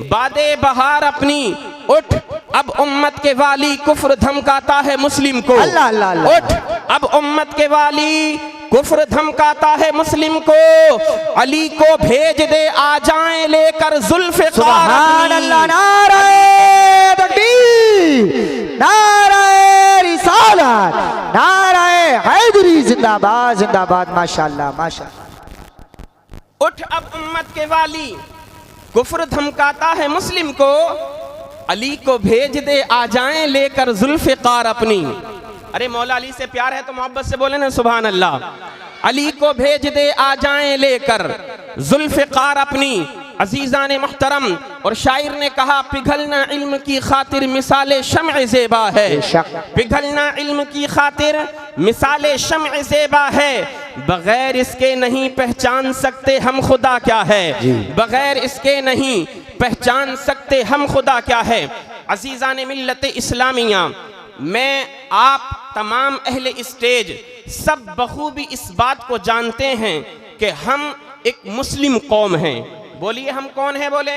बादे बहार अपनी उठ, अब उम्मत के वाली कुफ्र धमकाता है मुस्लिम को। अल्लाह अल्लाह अल्लाह। उठ, अब उम्मत के वाली कुफ्र धमकाता है मुस्लिम को। अली को भेज दे आ जाएं लेकर जुल्फ़े सुभान अल्लाह। नाराए तकबीर, नाराए रिसालत, नाराए हैदरी, जिंदाबाद जिंदाबाद, माशाअल्लाह माशाअल्लाह। उठ, अब उम्मत के वाली कुफ्र धमकाता है मुस्लिम को। अली को भेज दे आ जाएं लेकर जुल्फ़िकार अपनी। अरे मौला अली से प्यार है तो मोहब्बत से बोले ना सुभान अल्लाह। अली को भेज दे आ जाएं लेकर जुल्फ़िकार अपनी। अजीज़ान मुहतरम, और शायर ने कहा पिघलना इल्म की खातिर मिसाले शम्अ ज़ेबा है। पिघलना इल्म की खातिर मिसाले शम्अ ज़ेबा है। बगैर इसके नहीं पहचान सकते हम खुदा क्या है। बगैर इसके नहीं पहचान सकते हम खुदा क्या है। अजीज़ान मिल्लत इस्लामिया, मैं आप तमाम अहले स्टेज सब बखूबी इस बात को जानते हैं कि हम एक मुस्लिम कौम हैं। बोलिए हम कौन है? बोले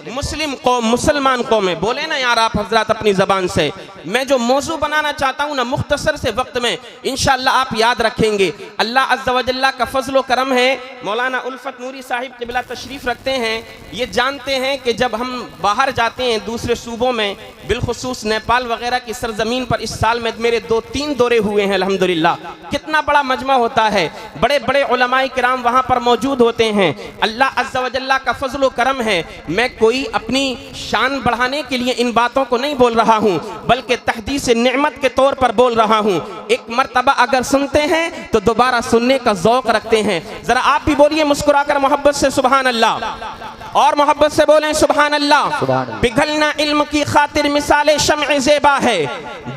मुस्लिम कौम, मुसलमान कौम है। बोले ना यार आप हजरत अपनी ज़बान से। मैं जो मौजू बनाना चाहता हूँ ना मुख्तसर से वक्त में इंशाअल्लाह आप याद रखेंगे। अल्लाह अज़्ज़ा व जल्ला का फजल करम है। मौलाना उल्फत नूरी साहिब क़िबला तशरीफ़ रखते हैं। ये जानते हैं कि जब हम बाहर जाते हैं दूसरे सूबों में, बिलखुसूस नेपाल वगैरह की सरजमीन पर, इस साल में मेरे 2-3 दौरे हुए हैं अल्हम्दुलिल्लाह। कितना बड़ा मजमा होता है, बड़े बड़े उलमाए किराम वहाँ पर मौजूद होते हैं। अल्लाह अज़्ज़ा व जल्ला का फजल करम है। मैं कोई अपनी शान बढ़ाने के लिए इन बातों को नहीं बोल रहा हूँ, बल्कि तहदीस नेमत के तौर पर बोल रहा हूँ। एक मर्तबा अगर सुनते हैं तो दोबारा सुनने का ज़ौक़ रखते हैं। ज़रा आप भी बोलिए मुस्कुराकर मोहब्बत से सुभान अल्लाह, और मोहब्बत से बोलें सुभान अल्लाह। पिघलना इल्म की खातिर मिसाले शम्अ ज़ेबा है।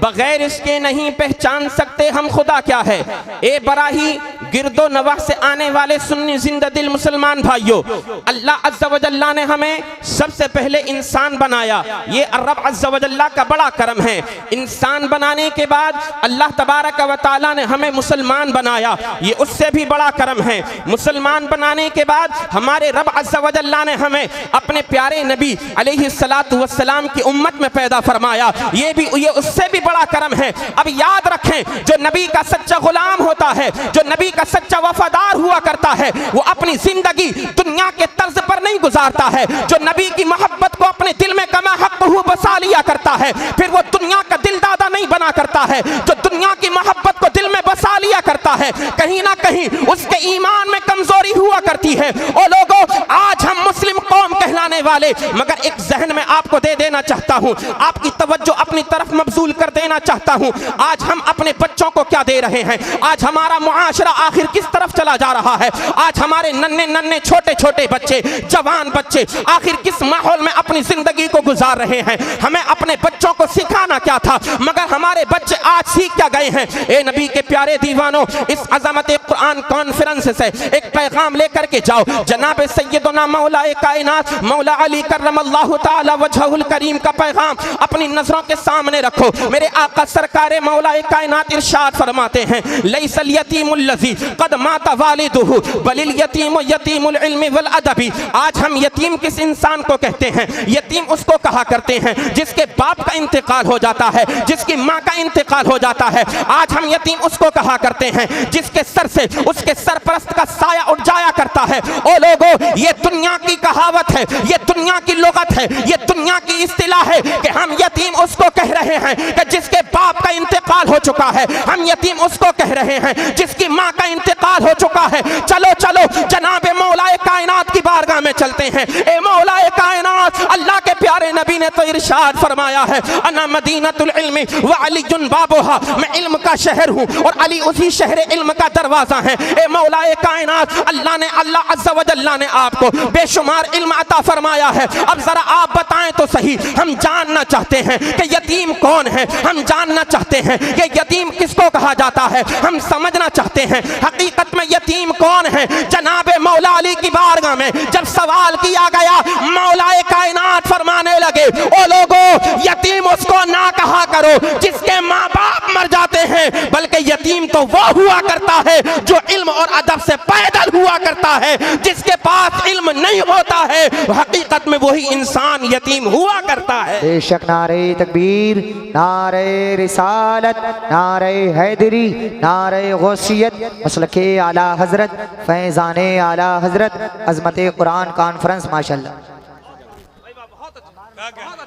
बगैर इसके नहीं पहचान सकते हम खुदा क्या है। ए बराही गिरदो नवाह से आने वाले सुन्नी जिंदा दिल मुसलमान भाइयों, अल्लाह अज़्ज़ा व जल्ला ने हमें सबसे पहले इंसान बनाया। ये रब अज़्ज़ा व जल्ला का बड़ा करम है। इंसान बनाने के बाद अल्लाह तबारक व तआला ने हमें मुसलमान बनाया, ये उससे भी बड़ा करम है। मुसलमान बनाने के बाद हमारे रब अज़्ज़ा व जल्ला ने हमें अपने प्यारे नबी अलैहिस्सलातु वस्सलाम की उम्मत में पैदा फरमाया, ये उससे भी बड़ा करम है। अब याद रखें, जो नबी का सच्चा गुलाम होता है, जो नबी का सच्चा वफादार हुआ करता है, वो अपनी जिंदगी दुनिया के तर्ज पर नहीं गुजारता है। जो नबी की मोहब्बत को अपने दिल में कमा हक़्क़हू बसा लिया करता है, फिर वो दुनिया का दिलदादा नहीं बना करता है। जो दुनिया की मोहब्बत को दिल में बसा लिया करता है, कहीं ना कहीं उसके ईमान में कमजोरी हुआ करती है। ओ लोगों, आज हम मुस्लिम कौम कहलाने वाले, मगर एक जहन में आपको दे देना चाहता हूँ, आपकी तवज्जो अपनी तरफ मबजूल कर देना चाहता हूँ। आज हम अपने बच्चों को क्या दे रहे हैं? आज हमारा मुआशरा आखिर किस तरफ चला जा रहा है? आज हमारे नन्हे नन्हे छोटे छोटे बच्चे, जवान बच्चे आखिर किस माहौल में अपनी जिंदगी को गुजार रहे हैं? हमें अपने बच्चों को सिखाना क्या था, मगर हमारे बच्चे आज सीख क्या गए हैं? ए नबी के प्यारे दीवानों, इस अज़मत कुरान कॉन्फ्रेंस से एक पैगाम लेकर के जाओ। जनाब सैयदना मौलाए कायनात मौला अली करमल्लाहु ताला वजहुल करीम का पैगाम अपनी नजरों के सामने रखो। मेरे आका सरकारे मौलाए कायनात इरशाद फरमाते हैं, लैसल यतीमुल लज़ी क़द माता वालिदुहु बलिल यतीमु यतीमुल इल्मी वल अदबी। आज हम यतीम किस इंसान को कहते हैं? यतीम उसको कहा करते हैं जिसके बाप का इंतकाल हो जाता है, जिसकी माँ का इंतकाल हो जाता है। आज हम यतीम उसको कहा करते हैं जिसके सर से उसके सरपरस्त का साया उठ जाया करता है। ओ लोगों, ये दुनिया की कहावत है, ये दुनिया की लुगत है, ये दुनिया की इस्तिलाह है कि हम यतीम उसको कह रहे हैं कि जिसके बाप का इंतकाल हो चुका है। हम यतीम उसको कह रहे हैं जिसकी माँ का इंतकाल हो चुका है। चलो चलो जनाबे मौलाए कायनात की बारगाह में चलते हैं। ए मौलाए कायनात, अल्लाह के प्यारे नबी ने तो इरशाद फरमाया है, अना मदीनतुल इल्मी व अलीयुन बाबुहा, मैं इल्म का शहर हूँ और अली उसी शहर इल्म का दरवाजा है। ए मौलाए कायनात, अल्लाह अज़्ज़ा व जल्ला ने आपको बेशुमार इल्म अता फरमाया है। अब जरा आप बताएं तो सही, हम जानना चाहते हैं कि यतीम कौन है, हम जानना चाहते हैं कि यतीम किसको कहा जाता है, हम समझना चाहते हैं हकीकत में यतीम कौन है। जनाबे मौला अली की बारगाह में जब सवाल किया गया, मौलाए कायनात फरमाने लगे, ओ लोगों, यतीम उसको ना कहा करो जिसके माँ बाप मर जाते हैं, बल्कि यतीम तो वो हुआ करता है जो इल्म और अदब से पैदल हुआ करता है। जिसके पास इल्म नहीं होता है हकीकत में वही इंसान यतीम हुआ करता है। बेशक। नारे तकबीर, नारे रिसालत, नारे हैदरी, नारे गौसियत, मसलके आला हजरत, फैज़ाने आला हजरत, अज़मत कुरान कॉन्फ्रेंस माशाल्लाह।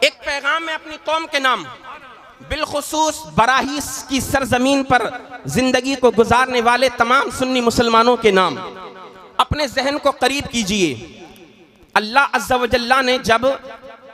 एक पैगाम में अपनी कौम के नाम, बिलखुसूस बराहीस की सरजमीन पर जिंदगी को गुजारने वाले तमाम सुन्नी मुसलमानों के नाम अपने जहन को करीब कीजिए। अल्लाह अज़्ज़ा व जल्ला ने जब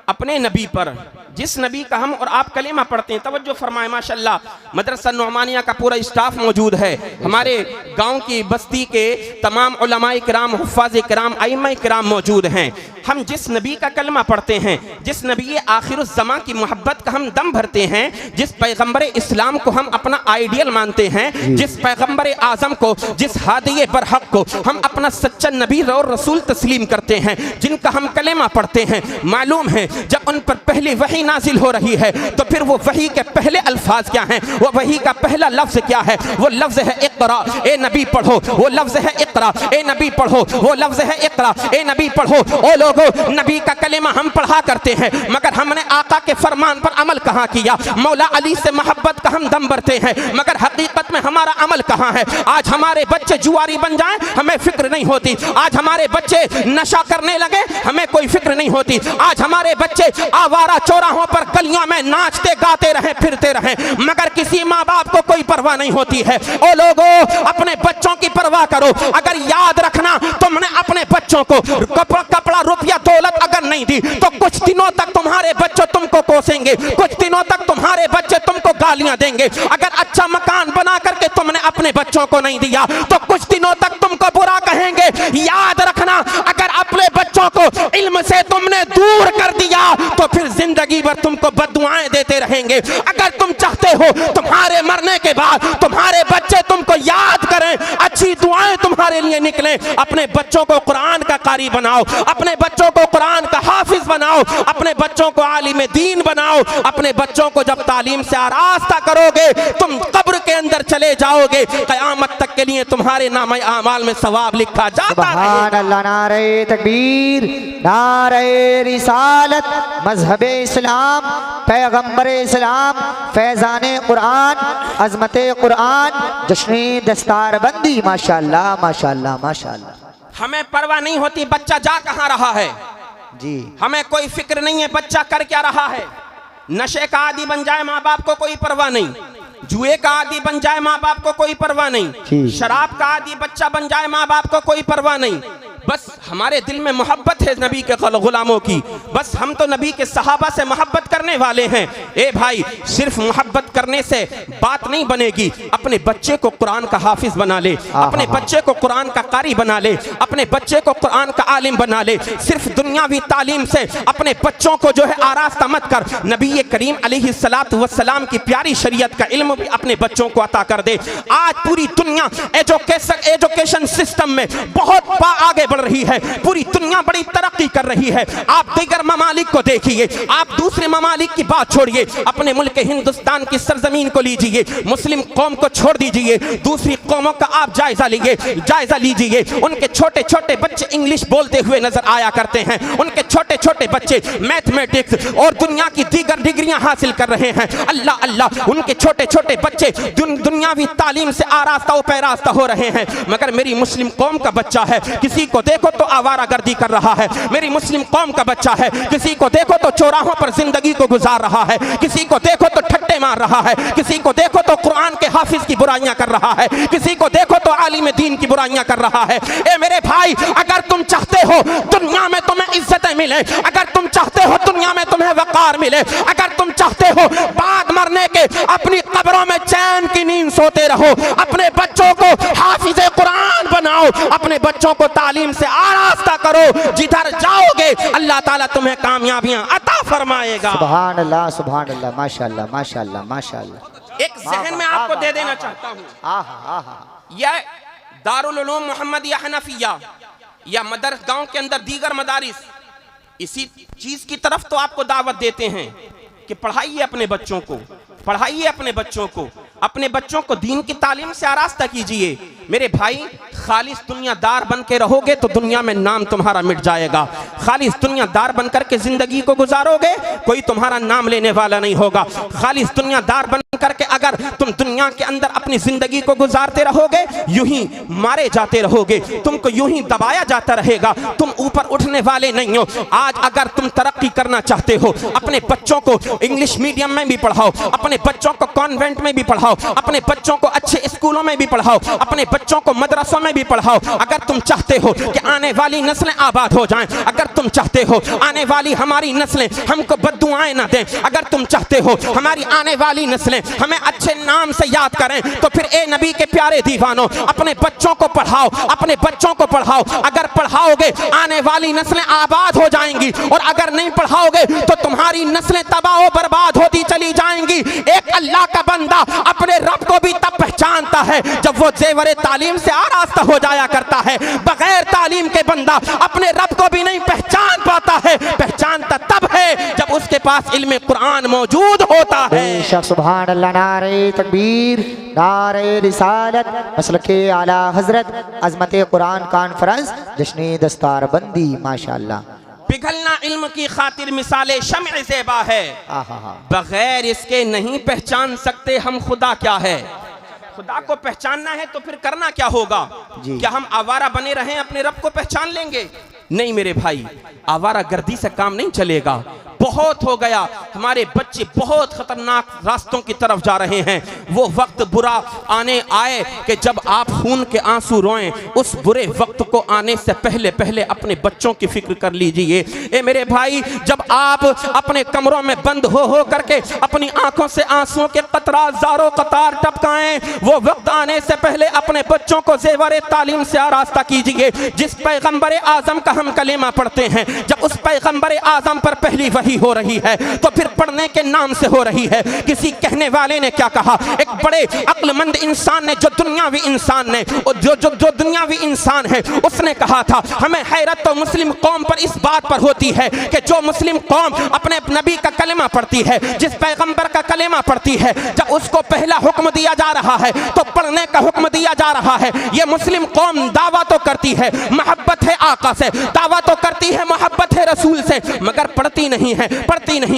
अपने नबी पर, जिस नबी का हम और आप कलेमा पढ़ते हैं, तवज्जो फरमाए माशाल्लाह, मदरसा नुमानिया का पूरा स्टाफ मौजूद है, हमारे गांव की बस्ती के तमाम उलमाए किराम, हुफ़्फ़ाज़े किराम, आइम्मा किराम मौजूद हैं। हम जिस नबी का कलमा पढ़ते हैं, जिस नबी आखिरुज़्ज़मा की मोहब्बत का हम दम भरते हैं, जिस पैगम्बर इस्लाम को हम अपना आइडियल मानते हैं, जिस पैगम्बर आज़म को, जिस हादिये बरहक को हम अपना सच्चा नबी और रसूल तस्लीम करते हैं, जिनका हम कलेमा पढ़ते हैं, मालूम है जब उन पर पहली वही नाजिल हो रही है तो फिर वो वही के पहले अल्फाज क्या हैं, वो वही का पहला लफ्ज क्या है? वो लफ्ज है इक़रा, ए नबी पढ़ो। वो लफ्ज है इक़रा, ए नबी पढ़ो। वो लफ्ज है इक़रा, ए नबी पढ़ो। ओ लोगो, नबी का कलेमा हम पढ़ा करते हैं मगर हमने आका के फरमान पर अमल कहाँ किया? मौला अली से मोहब्बत का हम दम भरते हैं मगर हकीकत में हमारा अमल कहाँ है? आज हमारे बच्चे जुआरी बन जाएं हमें फिक्र नहीं होती। आज हमारे बच्चे नशा करने लगे हमें कोई फिक्र नहीं होती। आज हमारे बच्चे आवारा चौराहों पर गलियों में नाचते गाते रहे, फिरते रहे मगर किसी माँ बाप को कोई परवाह नहीं होती है। ओ लोगों, अपने बच्चों की परवाह करो। अगर याद रखना तुमने अपने बच्चों को कपड़ा रुपया दौलत अगर नहीं दी तो कुछ दिनों तक तुम्हारे बच्चे तुमको कोसेंगे, कुछ दिनों तक तुम्हारे बच्चे तुमको गालियां देंगे। अगर अच्छा मकान बना करके तुमने अपने बच्चों को नहीं दिया तो कुछ दिनों तक तुमको बुरा कहेंगे। याद रखना, अगर अपने बच्चों को इल्म से तुमने दूर कर दिया तो फिर जिंदगी भर तुमको बद्दुआएं देते रहेंगे। अगर तुम चाहते हो तुम्हारे मरने के बाद तुम्हारे बच्चे तुमको याद करें, अच्छी दुआएं तुम्हारे लिए निकलें, अपने बच्चों को कुरान का कारी बनाओ, अपने बच्चों को कुरान का हाफिज बनाओ, अपने बच्चों को आलिम दीन बनाओ। अपने बच्चों को जब तालीम से आरास्ता करोगे तुम कब्र के अंदर चले जाओगे, क़यामत तक के लिए तुम्हारे नामे आमाल में सवाब लिखा जाता है। सुभान अल्लाह। नारे तकबीर, नारे रिसालत, मजहब इस्लाम, पैगम्बर इस्लाम, फैज़ाने कुरान, अज़मत कुरान, जश्न दस्तारबंदी। माशाल्लाह माशाल्लाह माशाल्लाह। हमें परवाह नहीं होती बच्चा जा कहाँ रहा है जी, हमें कोई फिक्र नहीं है बच्चा कर क्या रहा है। नशे का आदी बन जाए माँ बाप को कोई परवाह नहीं, जुए का आदी बन जाए माँ बाप को कोई परवाह नहीं, शराब का आदी बच्चा बन जाए माँ बाप को कोई परवाह नहीं। बस हमारे दिल में मोहब्बत है नबी के गुलामों की, बस हम तो नबी के सहाबा से मोहब्बत करने वाले हैं। ए भाई, सिर्फ मोहब्बत करने से बात नहीं बनेगी, अपने बच्चे को कुरान का हाफिज बना ले, अपने बच्चे को कुरान का कारी बना ले, अपने बच्चे को कुरान का आलिम बना ले। सिर्फ दुनियावी तालीम से अपने बच्चों को जो है आरास्ता मत कर, नबी करीम अलैहिस्सलातु वस्सलाम की प्यारी शरीयत का इल्म भी अपने बच्चों को अता कर दे। आज पूरी दुनिया एजुकेशन सिस्टम में बहुत आगे बढ़ रही है, पूरी दुनिया बड़ी तरक्की कर रही है। आप दीगर ममालिक को देखिए, आप दूसरे ममालिक की बात छोड़िए, अपने मुल्क हिंदुस्तान की सरजमीन को लीजिए, मुस्लिम कौम को छोड़ दीजिए, दूसरी कौमों का आप जायजा लीजिए। उनके छोटे छोटे बच्चे इंग्लिश बोलते हुए नजर आया करते हैं, उनके छोटे छोटे बच्चे मैथमेटिक्स और दुनिया की दीगर डिग्रियां हासिल कर रहे हैं। अल्लाह अल्लाह, उनके छोटे छोटे बच्चे दुनियावी तालीम से आरास्ता व पैरास्ता हो रहे हैं। मगर मेरी मुस्लिम कौम का बच्चा है, किसी को देखो तो आवारागर्दी कर रहा है। मेरी मुस्लिम कौम का बच्चा है, किसी को देखो तो चौराहों पर जिंदगी को गुजार रहा है, किसी को देखो तो ठट्टे मार रहा है, किसी को देखो तो कुरान के हाफिज की बुराइयां कर रहा है, किसी को देखो तो आलिम दीन की बुराइयां कर रहा है। ए मेरे भाई, अगर तुम चाहते हो दुनिया में तुम्हें इज्जतें मिले, अगर तुम चाहते हो दुनिया में तुम्हें वकार मिले, अगर तुम चाहते हो बाद मरने के अपनी कब्रों में चैन की नींद सोते रहो, अपने बच्चों को हाफिज कुरान बनाओ, अपने बच्चों को तालीम से आरास्ता करो, जिधर जाओगे अल्लाह ताला तुम्हें कामयाबियां अता फरमाएगा। सुभान अल्लाह सुभान अल्लाह, माशाल्लाह माशाल्लाह माशाल्लाह। एक जहन में आपको दे देना चाहता हूँ, यह दारुल उलूम मोहम्मदिया हनफिया या मदरस गांव के अंदर दीगर मदारिस इसी चीज की तरफ तो आपको दावत देते हैं कि पढ़ाइए अपने बच्चों को, पढ़ाइए अपने बच्चों को। अपने बच्चों को दीन की तालीम से आरास्ता कीजिए। मेरे भाई, खालिस दुनियादार बन के रहोगे तो दुनिया में नाम तुम्हारा मिट जाएगा। खालिस दुनियादार बन करके जिंदगी को गुजारोगे, कोई तुम्हारा नाम लेने वाला नहीं होगा। खालिस दुनियादार बन करके अगर तुम दुनिया के अंदर अपनी जिंदगी को गुजारते रहोगे, यूं ही मारे जाते रहोगे, तुमको यूं ही दबाया जाता रहेगा, तुम ऊपर उठने वाले नहीं हो। आज अगर तुम तरक्की करना चाहते हो, अपने बच्चों को इंग्लिश मीडियम में भी पढ़ाओ, अपने बच्चों को कॉन्वेंट में भी पढ़ाओ, अपने बच्चों को अच्छे स्कूलों में भी पढ़ाओ, अपने बच्चों को मदरसों में भी पढ़ाओ। अगर तुम चाहते हो कि आने वाली नस्लें आबाद हो जाएं, अगर तुम चाहते हो आने वाली हमारी नस्लें हमको बद्दुआएं ना दें, अगर तुम चाहते हो हमारी आने वाली नस्लें हमें अच्छे नाम से याद करें, तो फिर ए नबी के प्यारे दीवानों, अपने बच्चों को पढ़ाओ, अपने बच्चों को पढ़ाओ। अगर पढ़ाओगे आने वाली नस्लें आबाद हो जाएंगी, और अगर नहीं पढ़ाओगे तो तुम्हारी नस्लें तबाह बर्बाद होती चली जाएंगी। एक अल्लाह का बंदा अपने रब को भी तब पहचानता है जब वो जेवरे तालीम से आरास्ता हो जाया करता है। बगैर तालीम के बंदा अपने रब को भी नहीं पहचान पाता है। पहचानता तब है जब उसके पास इल्म कुरान मौजूद होता है। बेशक सुभान अल्लाह। नारे तकबीर, नारे रिसालत, मसलके आला हजरत, अजमत कुरान कॉन्फ्रेंस, जश्न दस्तार बंदी, माशाअल्लाह। पिघलना इल्म की खातिर मिसाले शम्अ ज़ेबा है, बगैर इसके नहीं पहचान सकते हम खुदा क्या है। खुदा को पहचानना है तो फिर करना क्या होगा? क्या हम आवारा बने रहें, अपने रब को पहचान लेंगे? नहीं मेरे भाई, आवारा गर्दी से काम नहीं चलेगा। बहुत हो गया, हमारे बच्चे बहुत खतरनाक रास्तों की तरफ जा रहे हैं। वो वक्त बुरा आने आए कि जब आप खून के आंसू रोएं, उस बुरे वक्त को आने से पहले पहले अपने बच्चों की फिक्र कर लीजिए। ए मेरे भाई, जब आप अपने कमरों में बंद हो करके अपनी आंखों से आंसुओं के कतरात ज़ारो कतार टपकाएं, वो वक्त आने से पहले अपने बच्चों को ज़ेवरे तालीम से आरास्ता कीजिए। जिस पैगंबर आज़म का हम कलेमा पढ़ते हैं, जब उस पैगंबर आज़म पर पहली वही हो रही है तो फिर पढ़ने के नाम से हो रही है। किसी कहने वाले ने क्या कहा, एक बड़े अक्लमंद इंसान ने, जो दुनियावी इंसान ने, जो दुनियावी इंसान है, उसने कहा था, हमें हैरत तो मुस्लिम कौम पर इस बात पर होती है कि जो मुस्लिम कौम अपने नबी का कलेमा पढ़ती है, जिस पैगंबर का कलेमा पढ़ती है, जब उसको पहला हुक्म दिया जा रहा है तो पढ़ने का हुक्म दिया जा रहा है। ये मुस्लिम कौम दावा तो करती है मोहब्बत है आका से, दावा तो करती है मोहब्बत है रसूल से, मगर पढ़ती नहीं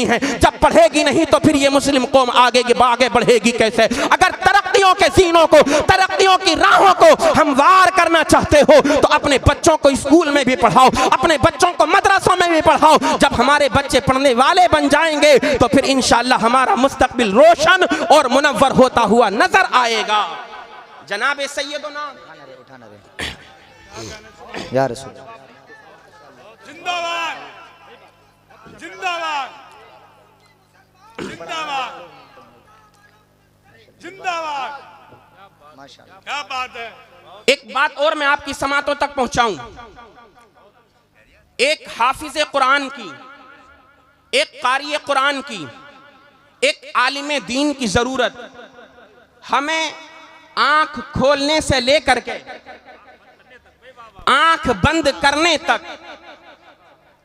है। जब पढ़ेगी नहीं तो फिर ये मुस्लिम कौम आगे बढ़ेगी कैसे? अगर तरक्कियों के जीनों को, तरक्कियों की राहों को हमवार करना चाहते हो तो अपने बच्चों को स्कूल में भी पढ़ाओ, अपने बच्चों को मदरसों में भी पढ़ाओ। जब हमारे बच्चे पढ़ने वाले बन जाएंगे तो फिर इंशाअल्लाह हमारा मुस्तकबिल रोशन और मुनव्वर होता हुआ नजर आएगा। जनाब सैयदना या रसूल जिंदाबाद, जिंदाबाद, जिंदाबाद, जिंदाबाद, माशाअल्लाह, क्या बात है। एक बात और मैं आपकी समातों तक पहुंचाऊं। एक हाफिज कुरान की, एक कारी कुरान की, एक आलिम दीन की जरूरत हमें आंख खोलने से लेकर के आंख बंद करने तक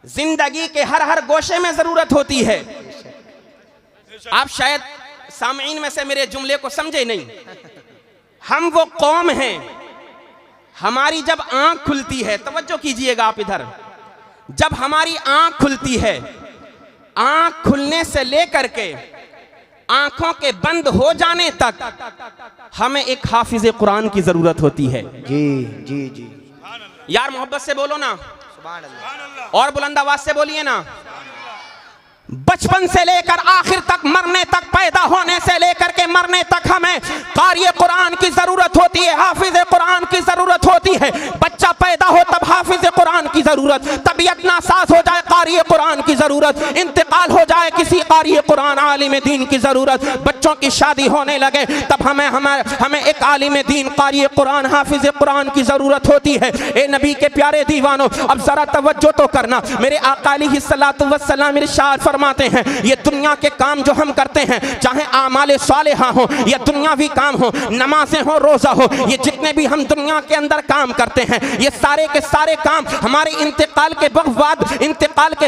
जिंदगी के हर गोशे में जरूरत होती है। आप शायद सामईन में से मेरे जुमले को समझे नहीं। हम वो कौम हैं, हमारी जब आंख खुलती है, तवज्जो कीजिएगा आप इधर, जब हमारी आंख खुलती है, आंख खुलने से लेकर के आंखों के बंद हो जाने तक हमें एक हाफिज कुरान की जरूरत होती है। जी जी जी, यार मोहब्बत से बोलो ना, और बुलंद आवाज से बोलिए ना। बचपन से लेकर आखिर तक, मरने तक, पैदा होने से लेकर के मरने तक हमें कारी कुरान की जरूरत होती है, हाफिज कुरान की जरूरत होती है। बच्चा पैदा हो तब हाफिज कुरान की जरूरत, तबीयत नासाज हो जाए कारी कुरान की जरूरत, इंतकाल हो जाए किसी कारी कुरान आलिम दीन की जरूरत, बच्चों की शादी होने लगे तब हमें एक आलिम दीन कारी कुरान हाफिज कुरान की जरूरत होती है। ए नबी के प्यारे दीवानों, अब जरा तवज्जो तो करना। मेरे आका अलैहिस्सलातु वस्सलाम इरशाद फरमाते हैं ये दुनिया के काम जो हम करते हैं, चाहे आमाले सालिहा हो या दुनियावी काम हो, नमाजें हो, रोजा हो, ये जितने भी हम दुनिया के अंदर काम करते हैं, ये सारे के सारे काम हमारे इंतकाल के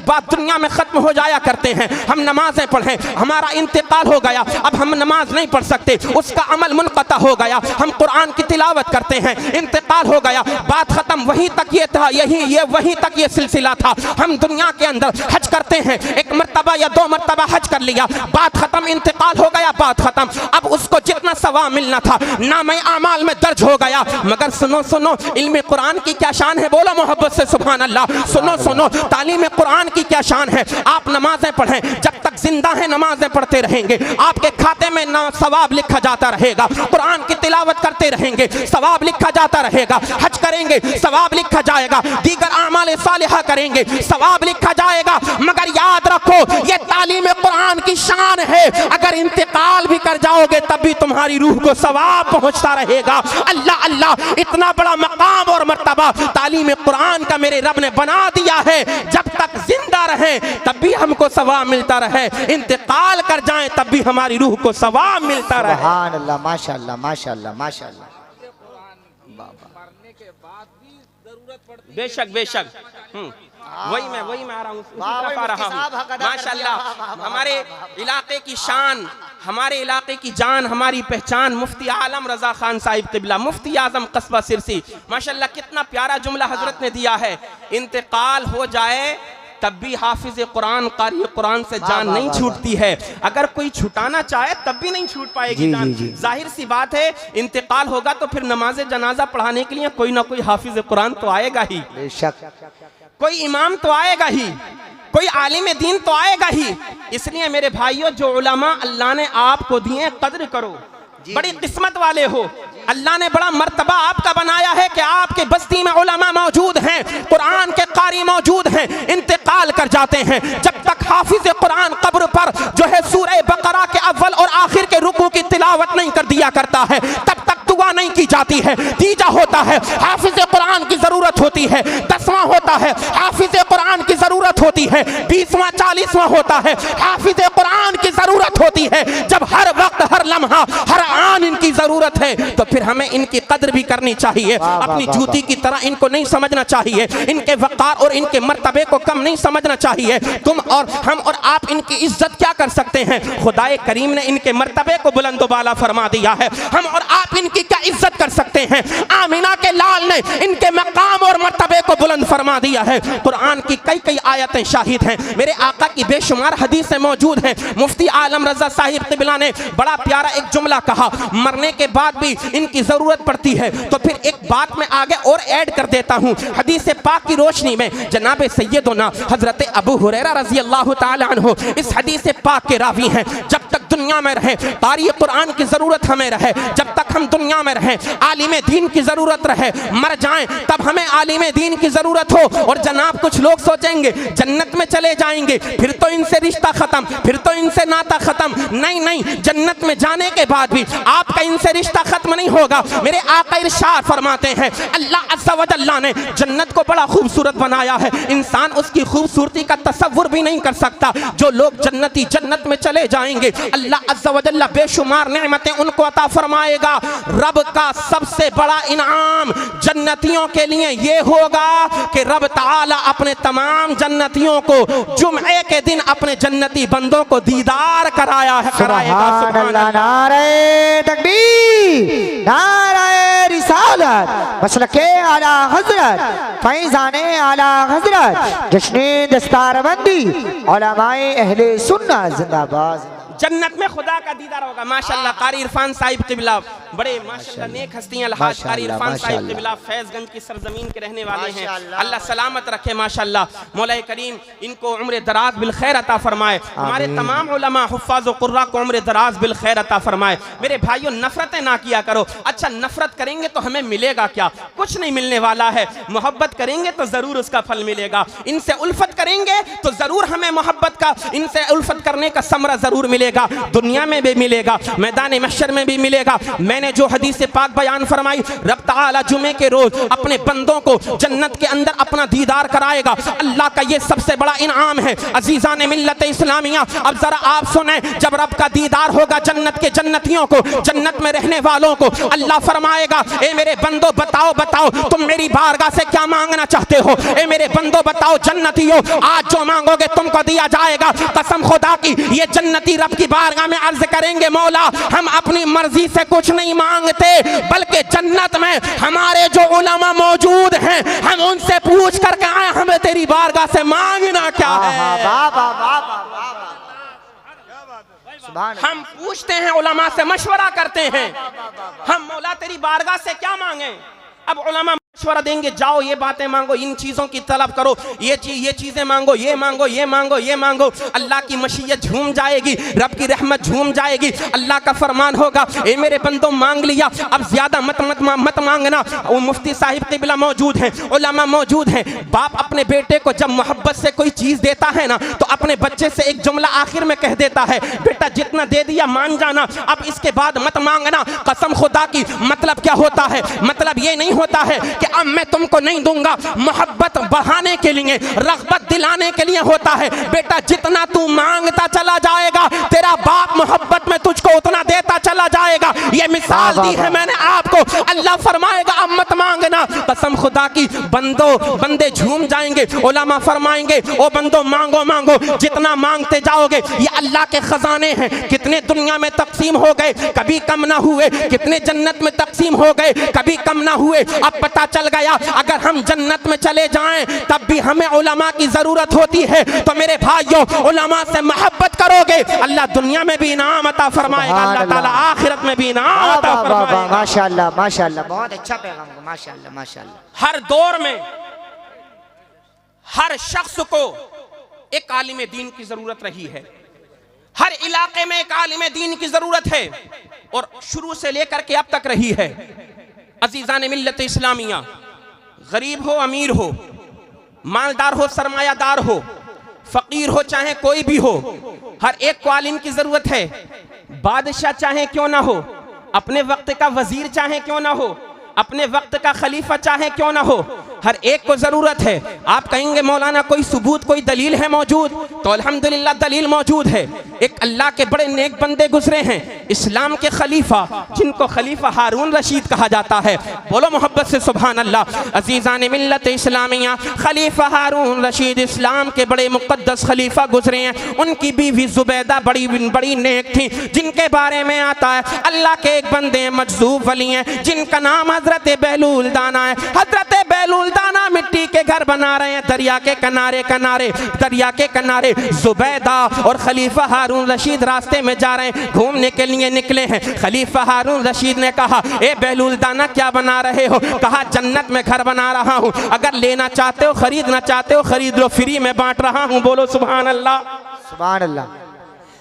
बाद दुनिया में खत्म हो जाया करते हैं। हम नमाजें पढ़ें, हमारा इंतकाल हो गया, अब हम नमाज नहीं पढ़ सकते, उसका अमल मुनक़ता हो गया। हम कुरान की तिलावत करते हैं, इंतकाल हो गया, बात खत्म। वहीं तक ये था, वहीं तक ये सिलसिला था। हम दुनिया के अंदर हज करते हैं, एक मर्तबा या 2 मर्तबा हज कर लिया, बात खत्म, इंतकाल हो गया, बात खत्म। अब उसको जितना सवाब मिलना था नामे आमाल में दर्ज हो गया। मगर सुनो इल्म कुरान की क्या शान है, बोलो मोहब्बत से सुभान अल्लाह। सुनो तालीम कुरान की क्या शान है। आप नमाजें पढ़ें, जब तक जिंदा है नमाजें पढ़ते रहेंगे, आपके खाते में सवाब लिखा जाता रहेगा। कुरान की तिलावत करते रहेंगे, सवाब लिखा जाता रहेगा। हज करेंगे, सवाब लिखा जाएगा। दीगर आमाल सालिहा करेंगे, सवाब लिखा जाएगा। मगर याद रखो ये तालीम कुरान की शान है, अगर इंतकाल भी कर जाओगे तब भी तुम्हारी रूह को सवाब पहुंचता रहेगा। अल्लाह अल्लाह, इतना बड़ा मकाम और मर्तबा तालीम कुरान का मेरे रब ने बना दिया है। जब तक जिंदा रहे तब भी हमको सवाब मिलता रहे, इंतकाल कर जाएं तब भी हमारी रूह को सवाब मिलता रहे। सुभान अल्लाह, माशाअल्लाह माशाअल्लाह माशाअल्लाह। बेशक वही मैं आ रहा हूँ, माशाअल्लाह। हमारे इलाके की शान, हमारे इलाके की जान, हमारी पहचान मुफ्ती आलम रजा खान साहिब क़िबला, मुफ्ती आजम कस्बा सिरसी, माशाअल्लाह। कितना प्यारा जुमला हजरत ने दिया है, इंतकाल हो जाए तब भी हाफिज कुरान, कारी कुरान से जान नहीं छूटती है। अगर कोई छुटाना चाहे तब भी नहीं छूट पाएगी जान। जाहिर सी बात है, इंतकाल होगा तो फिर नमाज जनाजा पढ़ाने के लिए कोई ना कोई हाफिज कुरान तो आएगा ही, बेशक कोई इमाम तो आएगा ही, कोई आलिम दीन तो आएगा ही। इसलिए मेरे भाइयों, जो उलमा अल्लाह ने आपको दिए, कद्र करो, बड़ी किस्मत वाले हो। अल्लाह ने बड़ा मर्तबा आपका बनाया है कि आपके बस्ती में उलमा मौजूद हैं, कुरान के कारी मौजूद हैं, इंतकाल कर जाते हैं। जब तक हाफिज कुरान कब्र पर जो है सूरह बकरा के अव्वल और आखिर के रुकू की तिलावत नहीं कर दिया करता है, तब तक दुआ नहीं की जाती है। तीजा होता है, हाफिज कुरान की जरूरत होती है। 10वां होता है, हाफिज कुरान की जरूरत होती है। 20वां 40वां होता है, हाफिज कुरान की जरूरत होती है। जब हर वक्त, हर लम्हा, हर आन इनकी जरूरत है तो फिर हमें इनकी कद्र भी करनी चाहिए। अपनी जूती की तरह इनको नहीं समझना चाहिए, इनके वक़ार और इनके मर्तबे को कम नहीं समझना चाहिए। तुम और हम और आप इनकी इज्जत क्या कर सकते हैं? खुदाए करीम ने इनके मर्तबे को बुलंद बाला फरमा दिया है। हम और आप इनकी क्या इज्जत कर सकते हैं? आमिना के लाल ने इनके मकाम और मर्तबे को बुलंद फरमा दिया है। कुरान की कई आयतें शाहिद हैं, मेरे आका की बेशुमार हदीसें मौजूद हैं। मुफ्ती आलम रजा साहिब क़िबला ने बड़ा प्यारा एक जुमला कहा, मरने के बाद भी इनकी जरूरत पड़ती है। तो फिर एक बात मैं आगे और ऐड कर देता हूँ। हदीस पाक की रोशनी में जनाब सैयदना हजरत अबू हुरैरा रजी अल्लाह ताला अन्हु इस हदीस पाक के रावी हैं। जब तक दुनिया में रहे तारीख़ कुरान की जरूरत हमें रहे, जब तक हम दुनिया में रहे आलिम दीन की जरूरत रहे, मर जाएं तब हमें आलिम दीन की जरूरत हो। और जनाब कुछ लोग सोचेंगे जन्नत में चले जाएंगे, फिर तो इनसे रिश्ता खत्म, फिर तो इनसे नाता खत्म। नहीं, जन्नत में जाने के बाद भी आपका इनसे रिश्ता खत्म नहीं होगा। मेरे आका इरशाद फरमाते हैं, अल्लाह अज़्ज़ा व जल्ला ने जन्नत को बड़ा खूबसूरत बनाया है, इंसान उसकी खूबसूरती का तसव्वुर भी नहीं कर सकता। जो लोग जन्नती जन्नत में चले जाएंगे, अल्लाह अज़्ज़ा व जल्ला बेशुमार नेमतें उनको अता फरमाएगा। रब का सबसे बड़ा इनाम जन्नतियों के लिए ये होगा कि रब ताला अपने तमाम जन्नतियों को जुम्मे के दिन अपने जन्नती बंदों को दीदार कराएगा। सुभान अल्लाह, नारे तकबीर, नारे रिसालत, मसलके आला हजरत, फैज़ाने आला हजरत, जश्ने दस्तारबंदी, उलमाए अहले सुन्नत जिंदाबाद। जन्नत में खुदा का दीदार होगा। माशाअल्लाह कारी इरफान साहिब क़िबला बड़े माशाअल्लाह नेक हस्तियां, अलहाज कारी इरफान साहिब क़िबला फैज़गंज की सरजमीन के रहने वाले हैं। अल्लाह सलामत रखे माशाअल्लाह। मौला करीम इनको उम्र दराज बिल खैर अता फरमाए। हमारे तमाम उलमा हुफ़्फ़ाज़ व क़ुर्रा को उम्र दराज बिल खैर अता फरमाए। मेरे भाइयों, नफरतें ना किया करो। अच्छा, नफरत करेंगे तो हमें मिलेगा क्या? कुछ नहीं मिलने वाला है। मोहब्बत करेंगे तो ज़रूर उसका फल मिलेगा। इनसे उल्फत करेंगे तो ज़रूर हमें मोहब्बत का, इनसे उल्फत करने का समरा ज़रूर मिलेगा। मिलेगा, दुनिया में भी मिलेगा, मैदान महशर में भी मिलेगा। मैंने जो हदीस पाक बयान फरमाई, रब ताला जुमे के रोज अपने बंदों को जन्नत के अंदर अपना दीदार कराएगा। अल्लाह का ये सबसे बड़ा इनाम है अजीज़ान मिल्लत इस्लामिया। अब जरा आप सुने, जब रब का दीदार होगा जन्नत के जन्नतियों को, जन्नत में रहने वालों को, अल्लाह फरमाएगा, ए मेरे बंदो बताओ बताओ तुम मेरी बारगाह से क्या मांगना चाहते हो। ए मेरे बंदो बताओ जन्नतियों, आज जो मांगोगे तुमको दिया जाएगा। कसम खुदा की, ये जन्नती रब की बारगाह में अर्ज करेंगे, मौला हम अपनी मर्जी से कुछ नहीं मांगते, बल्कि जन्नत में हमारे जो उलमा मौजूद हैं, हम उनसे पूछ करके आए हमें तेरी बारगाह से मांगना क्या है। हम पूछते हैं, उलमा से मशवरा करते हैं, हम मौला तेरी बारगाह से क्या मांगे। अब उलमा मशवरा देंगे, जाओ ये बातें मांगो, इन चीजों की तलब करो, ये चीजें मांगो, ये मांगो, ये मांगो, ये मांगो। अल्लाह की मशीयत झूम जाएगी, रब की रहमत झूम जाएगी। अल्लाह का फरमान होगा, ए मेरे बंदों मांग लिया, अब ज्यादा मत मांगना। वो मुफ्ती साहिब क़िबला मौजूद हैं, उलमा मौजूद हैं। बाप अपने बेटे को जब मोहब्बत से कोई चीज देता है ना, तो अपने बच्चे से एक जुमला आखिर में कह देता है, बेटा जितना दे दिया मान जाना, अब इसके बाद मत मांगना। कसम खुदा की, मतलब क्या होता है? मतलब ये नहीं होता है कि अब मैं तुमको नहीं दूंगा, मोहब्बत बढ़ाने के लिए, रग़बत दिलाने के लिए होता है। बेटा जितना तू मांगता चला जाएगा, तेरा बाप मोहब्बत में तुझको उतना देता चला जाएगा। ये मिसाल दी है मैंने आपको। अल्लाह फरमाएगा अब मत मांगना। कसम खुदा की, बंदे झूम जाएंगे। उलमा फरमाएंगे, ओ बंदो मांगो मांगो, जितना मांगते जाओगे ये अल्लाह के खजाने हैं। कितने दुनिया में तकसीम हो गए, कभी कम ना हुए, कितने जन्नत में तकसीम हो गए, कभी कम ना हुए। अब पता चल गया, अगर हम जन्नत में चले जाएं तब भी हमें उलमा की जरूरत होती है। तो मेरे भाइयों, उलमा से मोहब्बत करोगे, अल्लाह दुनिया में भी इनाम अता फरमाएगा, अल्लाह ताला आखिरत में भी इनाम अता फरमाएगा। माशाअल्लाह माशाअल्लाह, बहुत अच्छा पैगाम, माशाअल्लाह माशाअल्लाह। हर दौर में हर शख्स को एक आलिम दीन की जरूरत रही है, हर इलाके में एक आलिम दीन की जरूरत है, और शुरू से लेकर के अब तक रही है। अजीज़ान मिल्लत इस्लामिया, गरीब हो अमीर हो, मालदार हो सरमायादार हो, फकीर हो चाहे कोई भी हो, हर एक को आलिम की जरूरत है। बादशाह चाहे क्यों ना हो, अपने वक्त का वजीर चाहे क्यों ना हो, अपने वक्त का खलीफा चाहे क्यों ना हो, हर एक को जरूरत है। आप कहेंगे मौलाना कोई सबूत, कोई दलील है मौजूद? तो अल्हम्दुलिल्लाह दलील मौजूद है। एक अल्लाह के बड़े नेक बंदे गुजरे हैं, इस्लाम के खलीफा, जिनको खलीफा हारून रशीद कहा जाता है। बोलो मोहब्बत से सुभान अल्लाह। अजीज़ान मिल्लत इस्लामिया, खलीफा हारून रशीद इस्लाम के बड़े मुक़द्दस खलीफा गुजरे हैं। उनकी बीवी जुबैदा बड़ी नेक थी, जिनके बारे में आता है अल्लाह के एक बंदे मजज़ूब वली हैं, जिनका नाम हजरत बेलूल दाना है। हजरत बेलूल दाना मिट्टी के घर बना रहे हैं दरिया के किनारे। जुबैदा और खलीफा हारून रशीद रास्ते में जा रहे हैं, घूमने के लिए निकले हैं। खलीफा हारून रशीद ने कहा, ए बेलूल दाना क्या बना रहे हो? कहा जन्नत में घर बना रहा हूँ, अगर लेना चाहते हो, खरीदना चाहते हो खरीद लो, फ्री में बांट रहा हूँ। बोलो सुभान अल्लाह सुभान अल्लाह।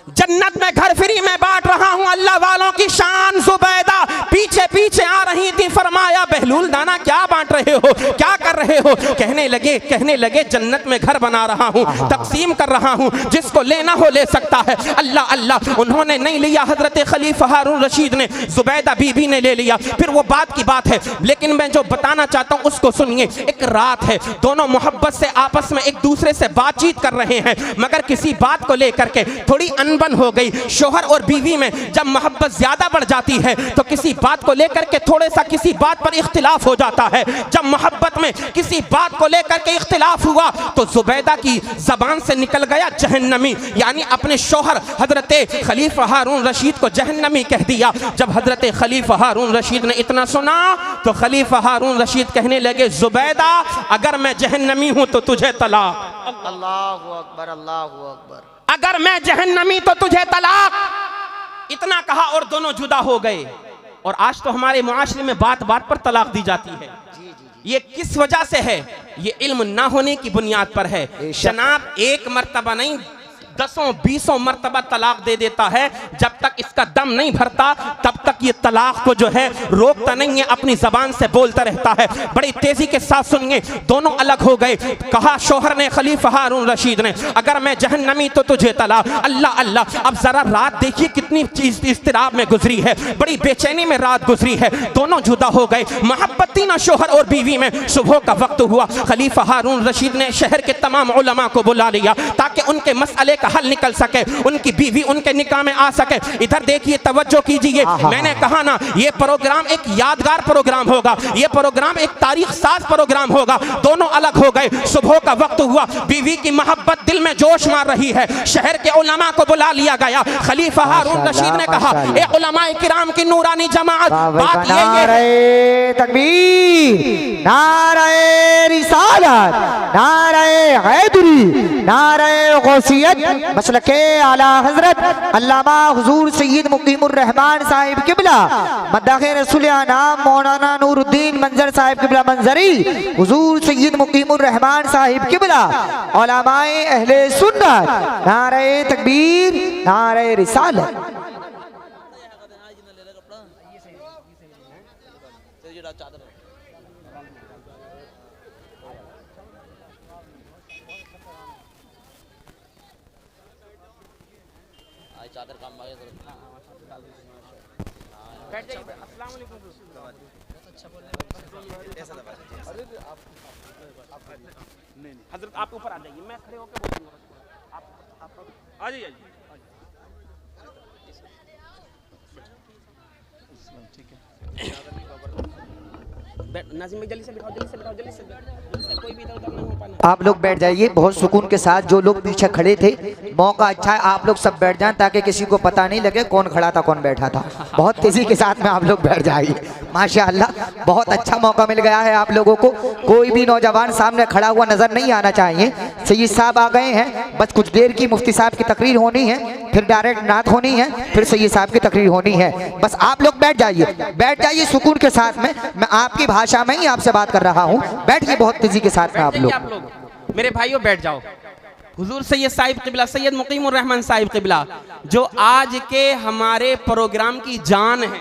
जन्नत में घर फ्री में बांट रहा हूं। अल्लाह वालों की शान। जुबैदा पीछे पीछे आ रही थी। फरमाया बेलूल दाना क्या बांट रहे हो, क्या कर रहे हो? कहने लगे जन्नत में घर बना रहा हूं, तकसीम कर रहा हूं, जिसको लेना हो ले सकता है। अल्लाह अल्लाह, उन्होंने नहीं लिया, हजरत खलीफा हारून रशीद ने, जुबैदा बीबी ने ले लिया। फिर वो बात की बात है, लेकिन मैं जो बताना चाहता हूं उसको सुनिए। एक रात है, दोनों मोहब्बत से आपस में एक दूसरे से बातचीत कर रहे हैं, मगर किसी बात को लेकर के थोड़ी अनबन हो गई। शोहर और बीवी में जब मोहब्बत ज्यादा बढ़ जाती है तो किसी बात को लेकर के थोड़े सा किसी बात पर इख्तिलाफ हो जाता है। जब मोहब्बत में किसी बात को लेकर के इख्तिलाफ हुआ तो जुबैदा की जबान से निकल गया जहन्नमी, यानी अपने शोहर हजरत खलीफा हारून रशीद को जहन्नमी कह दिया। जब हजरत खलीफा हारून रशीद ने इतना सुना तो खलीफा हारून रशीद कहने लगे, जुबैदा अगर मैं जहन्नमी हूं तो तुझे तलाक। अल्लाहु अकबर अल्लाहु अकबर। अगर मैं जहन्नमी तो तुझे तलाक। इतना कहा और दोनों जुदा हो गए। और आज तो हमारे मुआशरे में बात बात पर तलाक दी जाती है। ये किस वजह से है? ये इल्म ना होने की बुनियाद पर है। जनाब एक मर्तबा नहीं 10 20 मरतबा तलाक दे देता है, जब तक इसका दम नहीं भरता तब तक ये तलाक को जो है रोकता नहीं है, अपनी जबान से बोलता रहता है। बड़ी तेजी के साथ सुनिए, दोनों अलग हो गए। कहा शोहर ने, खलीफा हारून रशीद ने, अगर मैं जहन्नमी तो तुझे तलाक। अल्लाह अल्लाह। अब जरा रात देखिए कितनी चीज इस्तिराब में गुजरी है, बड़ी बेचैनी में रात गुजरी है। दोनों जुदा हो गए, मोहब्बत थी ना शोहर और बीवी में। सुबह का वक्त हुआ, खलीफा हारून रशीद ने शहर के तमाम उलमा को बुला लिया ताकि उनके मसले का हल निकल सके, उनकी बीवी उनके निकाह में आ सके। इधर देखिए, तवज्जो कीजिए, मैंने कहा ना ये प्रोग्राम एक यादगार प्रोग्राम होगा, ये प्रोग्राम एक तारीख साज प्रोग्राम होगा। दोनों अलग हो गए, सुबह का वक्त हुआ, बीवी की मोहब्बत दिल में जोश मार रही है। शहर के उलमा को बुला लिया गया। खलीफा हारून रशीद ने कहा, ए उलमाए किराम की नूरानी जमात, बात ये नारे तकबीर, नारे रिसालत, नारे हैदरी, नारे गौसियत, मसलके आला हजरत अल्लामा हुजूर सैयद मुकीमुर रहमान साहिब किबला मद्दाखे रसूल आनाम मौलाना नूरुद्दीन मंजर साहिब किबला मंजरी, हुजूर सैयद मुकीमुर रहमान साहिब किबला, उलमाए अहले सुन्नत, नारे तकबीर, नारे रिसालत। हजरत आप ऊपर आ जाइए, मैं खड़े होकर बोलूंगा। आप आ जाइए। नाज़िम भाई जल्दी से बिठाओ, जल्दी से बिठाओ, जल्दी से, कोई भी इधर उधर नहीं हो पाना। आप लोग बैठ जाइए बहुत सुकून के साथ। जो लोग पीछे खड़े थे, मौका अच्छा है आप लोग सब बैठ जाएं ताकि किसी को पता नहीं लगे कौन खड़ा था कौन बैठा था। बहुत तेजी के साथ में आप लोग बैठ जाइए। माशाअल्लाह बहुत अच्छा मौका मिल गया है आप लोगों को। कोई भी नौजवान सामने खड़ा हुआ नजर नहीं आना चाहिए। सैयद साहब आ गए हैं, बस कुछ देर की मुफ्ती साहब की तकरीर होनी है, फिर डायरेक्ट नात होनी है, फिर सैयद साहब की तकरीर होनी है। बस आप लोग बैठ जाइए सुकून के साथ में। मैं आपकी भाषा में ही आपसे बात कर रहा हूँ, बैठिए बहुत तेजी के साथ में आप लोग। मेरे भाइयों बैठ जाओ। हुजूर सैयद साहिब किबला, सैयद मुकीमुर रहमान साहिब किबला, जो आज के हमारे प्रोग्राम की जान है,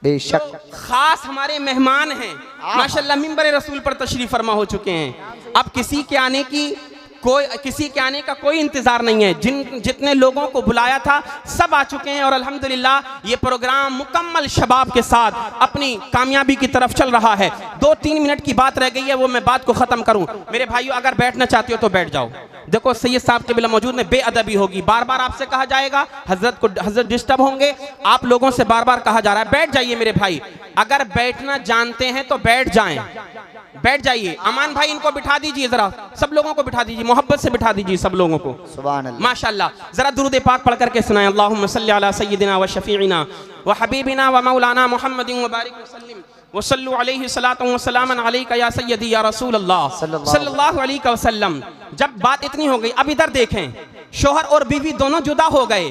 बेशक खास हमारे मेहमान हैं, माशाअल्लाह मिंबर रसूल पर तशरीफ फरमा हो चुके हैं। अब किसी के आने का कोई इंतजार नहीं है। जितने लोगों को बुलाया था सब आ चुके हैं और अल्हम्दुलिल्लाह ये प्रोग्राम मुकम्मल शबाब के साथ अपनी कामयाबी की तरफ चल रहा है। 2-3 मिनट की बात रह गई है, वो मैं बात को खत्म करूं। मेरे भाइयों अगर बैठना चाहते हो तो बैठ जाओ। देखो सैयद साहब के बिला मौजूद में बेअदबी होगी, बार बार आपसे कहा जाएगा, हजरत डिस्टर्ब होंगे, आप लोगों से बार बार कहा जा रहा है। बैठ जाइए मेरे भाई, अगर बैठना जानते हैं तो बैठ जाएं, बैठ जाइए। अमान भाई इनको बिठा दीजिए, जरा सब लोगों को बिठा दीजिए, मोहब्बत से बिठा दीजिए सब लोगों को। सुभान अल्लाह। माशाअल्लाह। जरा दुरूद पाक पढ़ करके सुनाएं। अल्लाहुम्मा सल्ली अला सय्यिदिना व शफीइना व हबीबिना व मौलाना मुहम्मदिन व बारिक वसल्लिम व सल्लु अलैहि सलातु व सलामन अलैका या सय्यदी या रसूल अल्लाह सल्लल्लाहु अलैहि वसल्लम। जब बात इतनी हो गई, अब इधर देखें, शोहर और बीवी दोनों जुदा हो गए।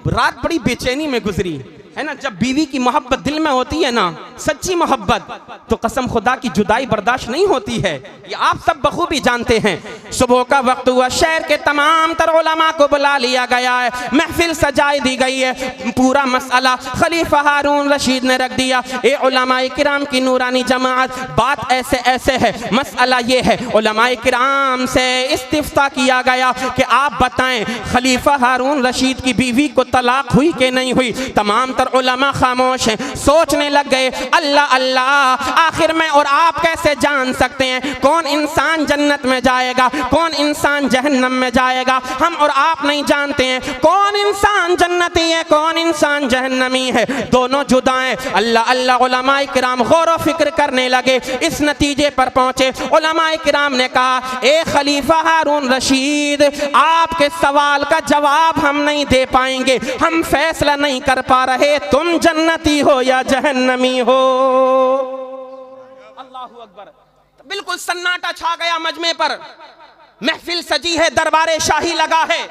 रात बड़ी बेचैनी में गुजरी है ना। जब बीवी की मोहब्बत दिल में होती है ना, सच्ची मोहब्बत, तो कसम खुदा की जुदाई बर्दाश्त नहीं होती है। ये आप सब बखूबी जानते हैं। सुबह का वक्त हुआ, शहर के तमाम तर उलमा को बुला लिया गया है, महफिल सजाई दी गई है। पूरा मसला खलीफा हारून रशीद ने रख दिया। ए उलमाए किराम की नूरानी जमात, बात ऐसे है, मसला ये है, उलमाए किराम से इस्तिफ्ता किया गया कि आप बताएं खलीफा हारून रशीद की बीवी को तलाक हुई कि नहीं हुई। तमाम उलमा खामोश हैं, सोचने लग गए, अल्लाह अल्लाह, आखिर में और आप कैसे जान सकते हैं कौन इंसान जन्नत में जाएगा, कौन इंसान जहन्नम में जाएगा। हम और आप नहीं जानते हैं कौन इंसान जन्नती है, कौन इंसान जहन्नमी है। दोनों जुदा हैं। अल्लाह अल्लाह। उलमाए किराम गौर व फिक्र करने लगे, इस नतीजे पर पहुंचे। उलमाए किराम ने कहा, ए खलीफा हारून रशीद, आपके सवाल का जवाब हम नहीं दे पाएंगे, हम फैसला नहीं कर पा रहे तुम जन्नती हो या जहन्नमी हो। अल्लाहु अकबर। बिल्कुल सन्नाटा छा गया मजमे पर। महफिल सजी है, दरबारे शाही लगा है,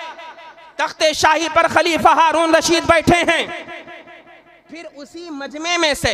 तख्ते शाही पर खलीफा हारून रशीद बैठे हैं। फिर उसी मजमे में से,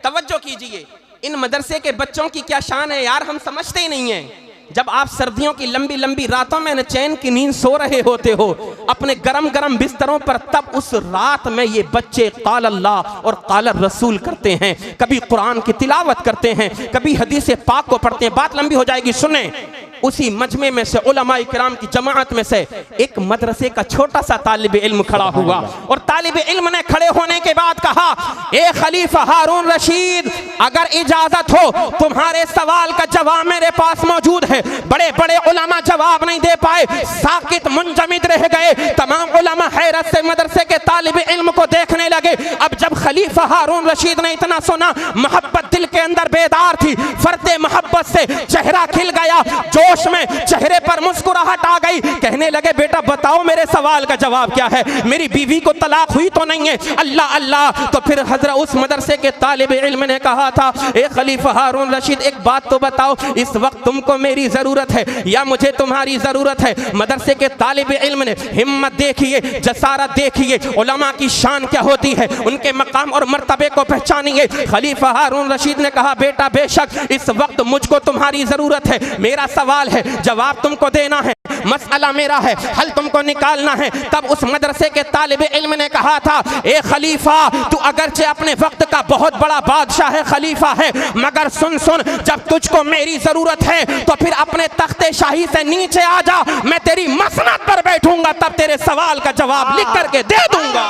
तवज्जो कीजिए, इन मदरसे के बच्चों की क्या शान है यार, हम समझते ही नहीं है। जब आप सर्दियों की लंबी लंबी रातों में चैन की नींद सो रहे होते हो अपने गरम गरम बिस्तरों पर, तब उस रात में ये बच्चे काल अल्लाह और काल रसूल करते हैं, कभी कुरान की तिलावत करते हैं, कभी हदीस पाक को पढ़ते हैं। बात लंबी हो जाएगी, सुने। उसी मजमे में से उलमाए किराम की जमात में से एक मदरसे का छोटा सा तालिब इल्म खड़ा हुआ और तालिब इल्म ने खड़े होने के बाद कहा, ए खलीफा हारून रशीद, अगर इजाजत हो तुम्हारे सवाल का जवाब मेरे पास मौजूद है। बड़े बड़े उलमा जवाब नहीं दे पाए, साकित मुंजमिद रह गए। तमाम उलमा हैरत से मदरसे के तालिब इल्म को देखने लगे। अब जब खलीफा हारून रशीद ने इतना सुना, मोहब्बत दिल के अंदर बेदार थी, फर्दे मोहब्बत से चेहरा खिल गया, जोश में चेहरे पर मुस्कुराहट आ गई। कहने लगे, बेटा बताओ मेरे सवाल का जवाब क्या है, मेरी बीवी को तलाक हुई तो नहीं है? अल्लाह अल्लाह। तो फिर हजरत उस मदरसे के तालिब इल्म ने कहा था, ए खलीफा हारून रशीद, एक बात तो बताओ, इस वक्त तुमको मेरी जरूरत है या मुझे तुम्हारी जरूरत है? मदरसे के तालिब इल्म ने हिम्मत देखिए, जसारत देखिए, उलमा की शान क्या होती है, उनके मकाम और मर्तबे को पहचानिए। खलीफा हारून रशीद ने कहा, बेटा बेशक इस वक्त मुझको तुम्हारी जरूरत है, मेरा सवाल है, जवाब तुमको देना है, मसला मेरा है, हल तुमको निकालना है। तब उस मदरसे के तालिब इल्म ने कहा था, ए खलीफा, तू अगरचे अपने वक्त का बहुत बड़ा बादशाह है, खलीफा है, मगर सुन सुन, जब तुझको मेरी जरूरत है तो फिर अपने तख्ते शाही से नीचे आ जा, मैं तेरी मसनद पर बैठूंगा, तब तेरे सवाल का जवाब लिख करके दे दूंगा।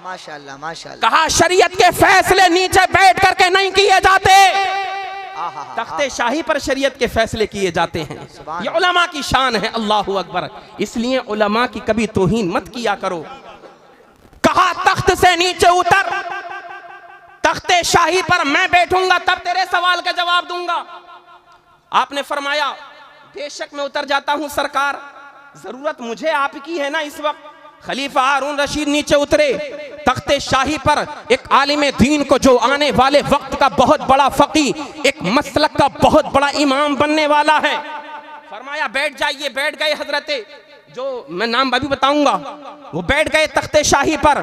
माशाअल्लाह माशाअल्लाह। कहा, शरीयत के फैसले नीचे बैठ करके नहीं किए जाते, तख्ते शाही पर शरीयत के फैसले किए जाते हैं। ये उलमा की शान है, अल्लाहु अकबर। इसलिए उलमा की कभी तौहीन मत किया करो। कहा, तख्त से नीचे उतर, तख्ते शाही पर मैं बैठूंगा, तब तेरे सवाल का जवाब दूंगा। आपने फरमाया, बेशक मैं उतर जाता हूं सरकार, जरूरत मुझे आपकी है ना इस वक्त। खलीफा हारून रशीद नीचे उतरे, तख्ते शाही पर एक आलिम दीन को, जो आने वाले वक्त का बहुत बड़ा फकी, एक मसलक का बहुत बड़ा इमाम बनने वाला है, फरमाया बैठ जाइए। बैठ गए हजरते, जो मैं नाम अभी बताऊंगा, वो बैठ गए तख्ते शाही पर।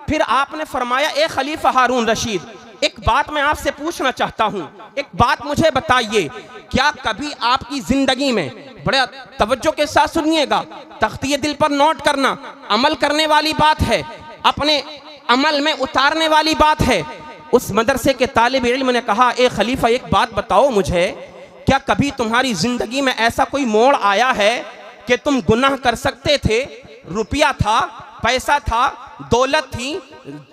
फिर आपने फरमाया, ए खलीफा हारून रशीद, एक बात मैं आपसे पूछना चाहता हूं, एक बात मुझे बताइए, क्या कभी आपकी जिंदगी में, बड़े तवज्जो के साथ सुनिएगा, तख्तिए दिल पर नोट करना, अमल करने वाली बात है, अपने अमल में उतारने वाली बात है। उस मदरसे के तालिब इल्म ने कहा, ए खलीफा एक बात बताओ मुझे, क्या कभी तुम्हारी जिंदगी में ऐसा कोई मोड़ आया है कि तुम गुनाह कर सकते थे, रुपया था, पैसा था, दौलत थी,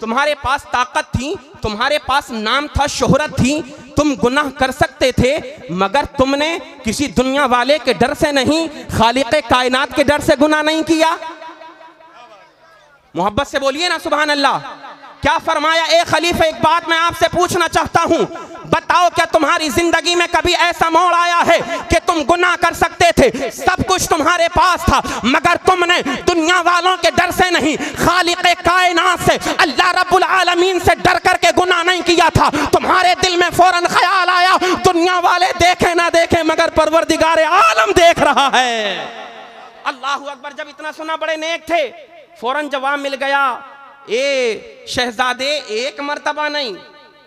तुम्हारे पास ताकत थी, तुम्हारे पास नाम था, शोहरत थी, तुम गुनाह कर सकते थे, मगर तुमने किसी दुनिया वाले के डर से नहीं, खालिक़े कायनात के डर से गुनाह नहीं किया? मोहब्बत से बोलिए ना सुभान अल्लाह। क्या फरमाया, ए खलीफा एक बात मैं आपसे पूछना चाहता हूं, बताओ क्या तुम्हारी जिंदगी में कभी ऐसा मोड़ आया है कि तुम गुनाह कर सकते थे, सब कुछ तुम्हारे पास था, मगर तुमने दुनिया वालों के डर से नहीं, खालिक़े कायनात से, अल्लाह रब्बुल आलमीन से डर करके गुनाह नहीं किया था? तुम्हारे दिल में फौरन ख्याल आया, दुनिया वाले देखे ना देखे मगर परवरदिगार आलम देख रहा है। अल्लाहु अकबर। जब इतना सुना, बड़े नेक थे, फौरन जवाब मिल गया, ए शहजादे, एक मर्तबा नहीं,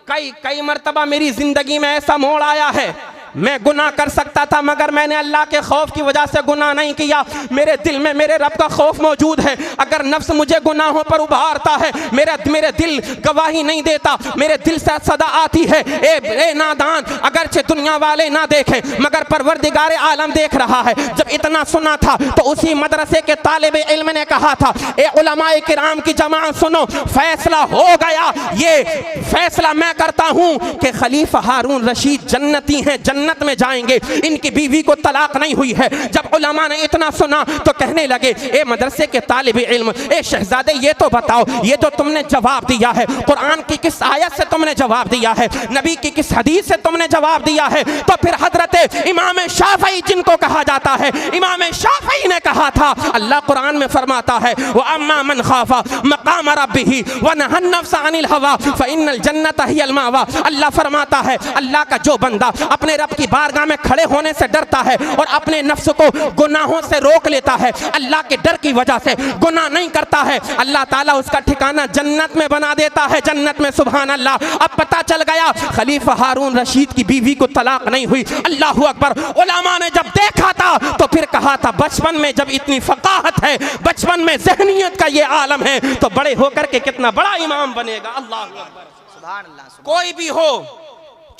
कई मर्तबा मेरी जिंदगी में ऐसा मोड़ आया है, मैं गुनाह कर सकता था मगर मैंने अल्लाह के खौफ की वजह से गुनाह नहीं किया। मेरे दिल में मेरे रब का खौफ मौजूद है। अगर नफ्स मुझे गुनाहों पर उभारता है, मेरे दिल गवाही नहीं देता, मेरे दिल से सदा आती है, ए नादान, अगरचे दुनिया वाले ना देखें मगर परवरदिगार आलम देख रहा है। जब इतना सुना था तो उसी मदरसे के तालिब इल्म ने कहा था, ए उलमाए किराम की जमात सुनो, फैसला हो गया, ये फैसला मैं करता हूँ कि खलीफा हारून रशीद जन्नती हैं, जन्नत में जाएंगे, इनकी बीवी को तलाक नहीं हुई है। जब उलमा ने इतना सुना तो कहने लगे, ए मदरसे के तालिब इल्म, ए शहजादे, ये तो बताओ, ये जो तुमने जवाब दिया है, कुरान की किस आयत से तुमने जवाब दिया है, नबी की किस हदीस से तुमने जवाब दिया है? तो फिर हजरत इमाम शाफई, जिनको कहा जाता है, इमाम शाफई ने कहा था, अल्लाह कुरान में फरमाता है, व अम्मा मन खाफा मकाम रब्बिही व नहा नफ्स अनिल हवा फ़इन्नल जन्नत हियल मावा। अल्लाह फरमाता है, अल्लाह का जो बंदा अपने रब की बारगाह में खड़े होने से डरता है और अपने नफ्स को गुनाहों से रोक लेता है, अल्लाह के डर की वजह से गुनाह नहीं करता है, अल्लाह ताला उसका ठिकाना जन्नत में बना देता है, जन्नत में। सुभान अल्लाह। अब पता चल गया खलीफा हारून रशीद की बीवी को तलाक नहीं हुई। अल्लाह अकबर। उलमा ने जब देखा था तो फिर कहा था बचपन में जब इतनी फकाहत है, बचपन में ज़हनियत का ये आलम है, तो बड़े होकर के कितना बड़ा इमाम बनेगा। अल्लाह अकबर। सुभान अल्लाह। कोई भी हो,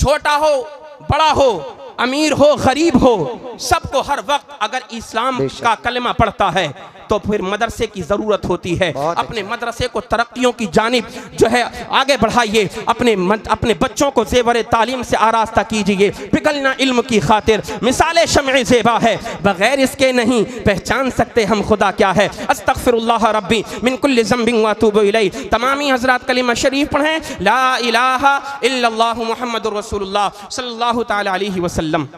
छोटा हो बड़ा हो, अमीर हो गरीब हो, सबको हर वक्त अगर इस्लाम का कलमा पढ़ता है तो फिर मदरसे की ज़रूरत होती है। अपने मदरसे को तरक्कियों की जानिब जो है आगे बढ़ाइए, अपने बच्चों को ज़ेवर तालीम से आरास्ता कीजिए, पिघलना इल्म की खातिर। मिसाल शम्अ ज़ेबा है, बग़ैर इसके नहीं पहचान सकते हम खुदा क्या है। अस्तग़फ़िरुल्लाह रब्बी मिन कुल्लि ज़ंबिन व अतूबु इलैह। तमामी हज़रात कलिमा शरीफ पढ़ें, ला इलाहा इल्लल्लाहु मुहम्मदुर रसूलुल्लाह सल्लल्लाहु तआला अलैहि वसल्लम।